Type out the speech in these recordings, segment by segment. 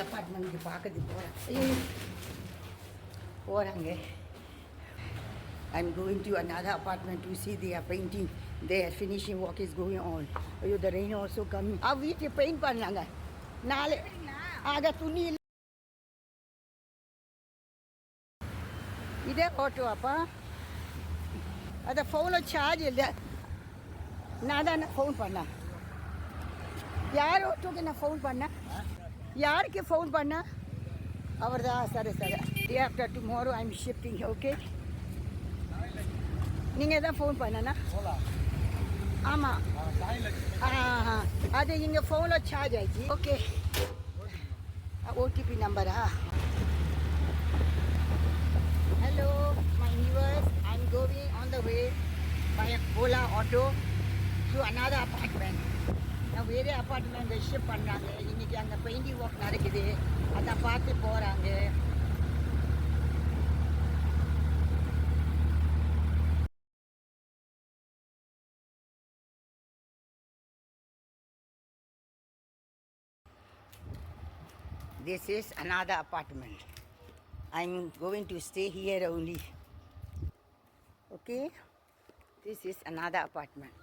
apartment I'm going to another apartment to see their painting. Their finishing work is going on. The rain also coming. We paint pannanga. Nale aga tuni ide auto appa ada phone charge illa nada na phone panna yaar auto ke na phone panna yaar ke phone panna avarda sare day after tomorrow I'm shifting, okay? நீங்க தான் phone பண்ணனா ஆமாம் அது இங்கே ஃபோனில் charge ஆயிடுச்சு okay OTP நம்பரா hello my viewers I am going on the way by Ola auto to another apartment. நான் வேறு அப்பார்ட்மெண்ட் ஷிஃப்ட் பண்ணுறாங்க. இன்றைக்கி அங்கே பெயிண்டிங் ஒர்க் நடக்குது, அதை பார்த்து போகிறாங்க. This is another apartment. I'm going to stay here only. Okay? This is another apartment.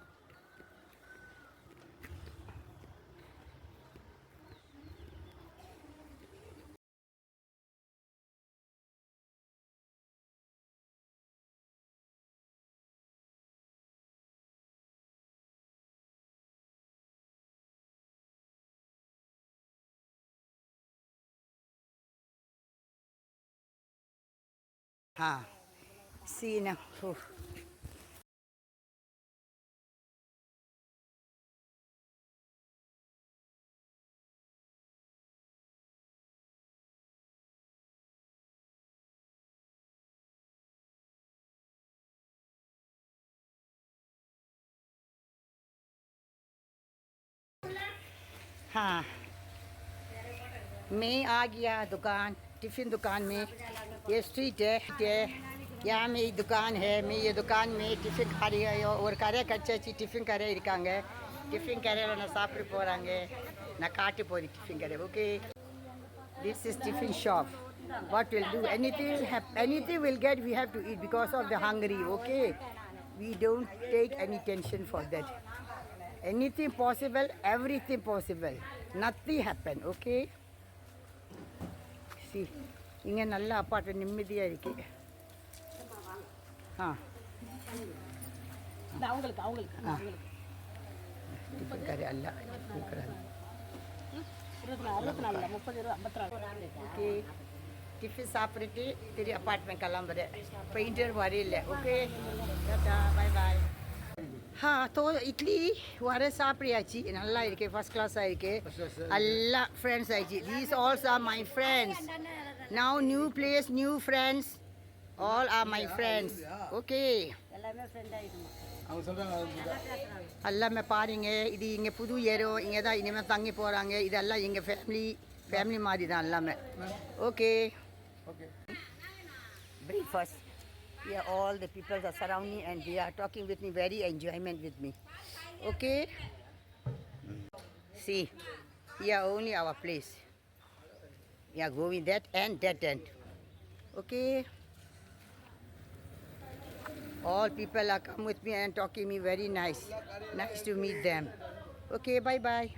See now. Oh. हाँ मैं आ गया दुकान टिफ़िन दुकान में. ये स्ट्रीट है यहाँ मेरी दुकान है. मैं ये दुकान में टिफ़िन खा रही है और கரை கச்சாச்சு டிஃபின் கடை இருக்காங்க. டிஃபின் கடையில் நான் சாப்பிட்டு போகிறாங்க. நான் காட்டு போகிறேன் டிஃபின் கடை. Okay, this is tiffin shop. What we'll do, anything we'll get, we have to eat because of the hungry. Okay, we don't take any tension for that. Anything possible, everything possible. Nothing happen. Okay. See, இங்கே நல்ல apartment நிம்மதியாக இருக்கு. Tiffin கடை அல்ல கொடுக்குறாங்க. Okay, tiffin சாப்பிட்டுட்டு திரு apartment கிளம்புறேன். Painter வரையில்லை. Okay, பாய் பாய். तो इडली वरे சாப்பியாச்சு. நல்லா இருக்கு, ஃபர்ஸ்ட் கிளாஸாக இருக்கு. எல்லா ஃப்ரெண்ட்ஸ் ஆயிடுச்சு. These all are my friends. Now new place, new friends. All are my friends. Okay. எல்லாமே பாருங்க. இது இங்கே புது ஏரம். இங்கே தான் இனிமேல் தங்கி போகிறாங்க. இதெல்லாம் எங்கள் ஃபேமிலி மாதிரி தான் எல்லாமே. Okay. Breakfast. Yeah, all the people are surrounding and they are talking with me, very enjoyment with me. Okay. See, here only our place. We are going that and that end. Okay. All people are come with me and talking me very nice. Nice to meet them. Okay, bye bye.